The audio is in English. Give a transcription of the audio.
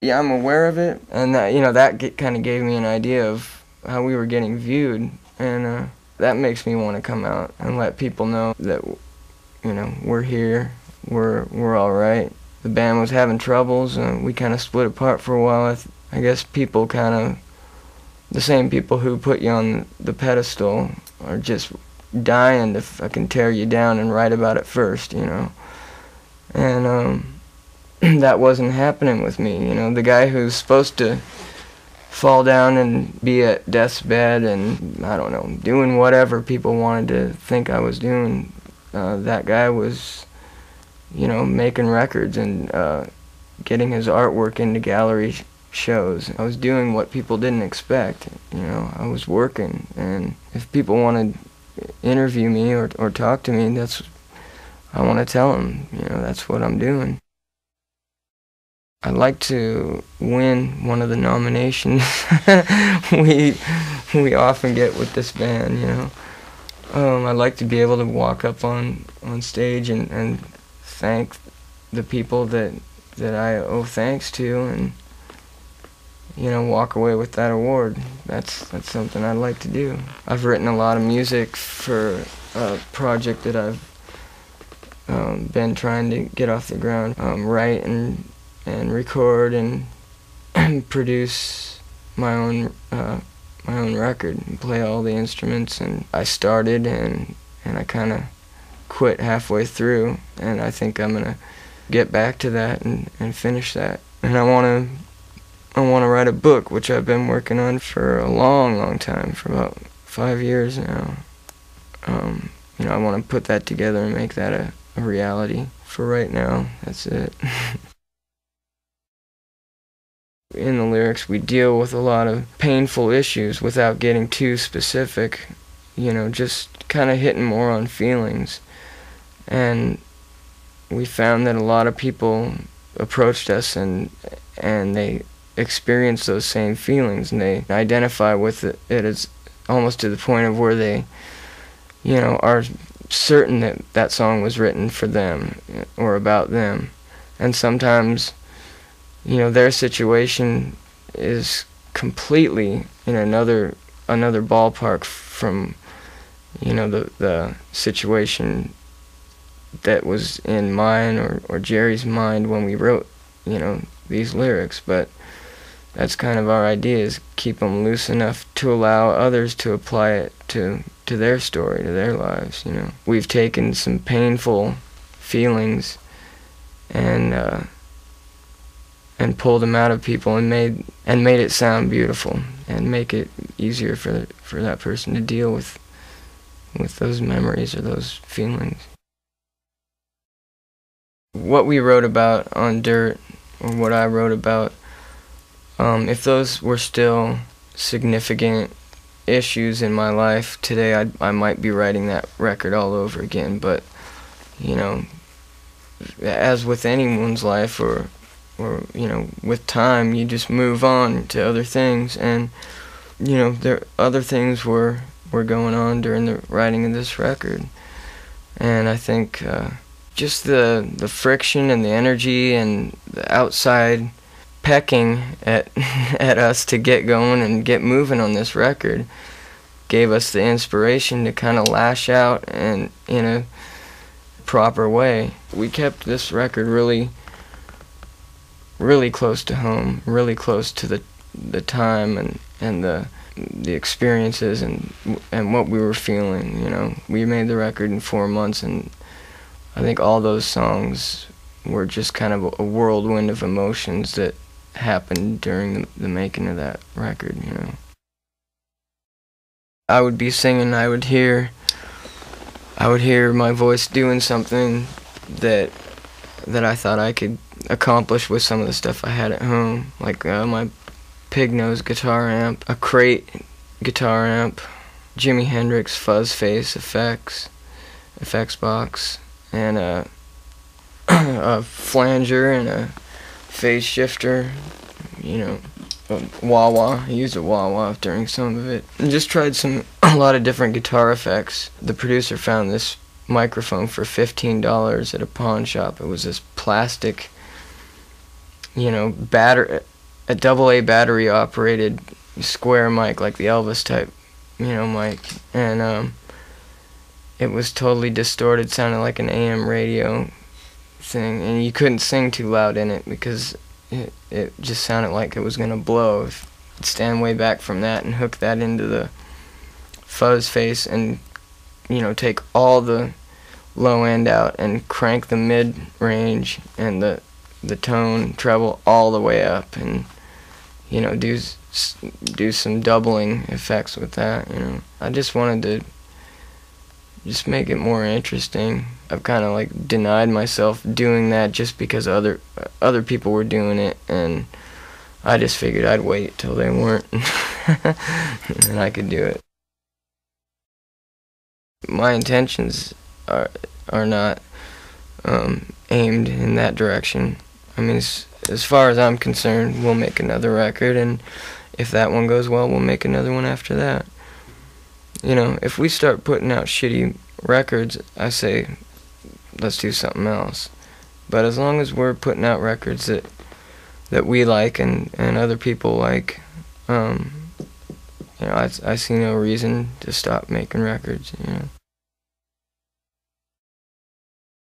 Yeah, I'm aware of it, and that, you know, that kind of gave me an idea of how we were getting viewed, and that makes me want to come out and let people know that, you know, we're here, we're all right. The band was having troubles, and we kind of split apart for a while. I guess people kind of, the same people who put you on the pedestal are just dying to fucking tear you down and write about it first, you know. And that wasn't happening with me, you know. The guy who's supposed to fall down and be at death's bed and, I don't know, doing whatever people wanted to think I was doing, that guy was, you know, making records and getting his artwork into gallery shows. I was doing what people didn't expect, you know. I was working, and if people want to interview me or talk to me, that's, I want to tell them, you know, that's what I'm doing. I'd like to win one of the nominations we often get with this band, you know. I'd like to be able to walk up on stage and thank the people that I owe thanks to, and, you know, walk away with that award. That's something I'd like to do. I've written a lot of music for a project that I've been trying to get off the ground. Write and record and produce my own record and play all the instruments. And I started and I kind of quit halfway through, and I think I'm gonna get back to that and finish that. And I want to write a book, which I've been working on for a long time, for about 5 years now. You know, I want to put that together and make that a reality. For right now, that's it. In the lyrics, we deal with a lot of painful issues without getting too specific, you know, just kind of hitting more on feelings. And we found that a lot of people approached us and they experience those same feelings, and they identify with it as almost to the point of where they, you know, are certain that that song was written for them or about them. And sometimes, you know, their situation is completely in another ballpark from, you know, the situation that was in mine or Jerry's mind when we wrote, you know, these lyrics. But that's kind of our idea, is keep them loose enough to allow others to apply it to their story, to their lives, you know. We've taken some painful feelings and pulled them out of people and made it sound beautiful and make it easier for that person to deal with those memories or those feelings. What we wrote about on Dirt, or what I wrote about, if those were still significant issues in my life today, I might be writing that record all over again. But, you know, as with anyone's life, or you know, with time, you just move on to other things. And, you know, other things were going on during the writing of this record. And I think just the friction and the energy and the outside pecking at us to get going and get moving on this record gave us the inspiration to kind of lash out and in a proper way. We kept this record really close to home, really close to the time and the experiences and what we were feeling, you know. We made the record in 4 months, and I think all those songs were just kind of a whirlwind of emotions that happened during the making of that record, you know. I would be singing, I would hear my voice doing something that I thought I could accomplish with some of the stuff I had at home, like my pig nose guitar amp, a crate guitar amp, Jimi Hendrix fuzz face effects box, and a flanger and a phase shifter, you know, a wah-wah. I used a wah-wah during some of it. And just tried a lot of different guitar effects. The producer found this microphone for $15 at a pawn shop. It was this plastic, you know, a AA battery operated square mic, like the Elvis type, mic, and it was totally distorted, sounded like an AM radio thing, and you couldn't sing too loud in it because it just sounded like it was gonna blow. If you'd stand way back from that and hook that into the fuzz face and take all the low end out and crank the mid range and the tone treble all the way up, and do some doubling effects with that. I just wanted to just make it more interesting. I've kind of like denied myself doing that just because other people were doing it, and I just figured I'd wait till they weren't and I could do it. My intentions are not aimed in that direction. I mean, as far as I'm concerned, we'll make another record, and if that one goes well, we'll make another one after that. If we start putting out shitty records, I say, let's do something else. But as long as we're putting out records that we like and other people like, I see no reason to stop making records,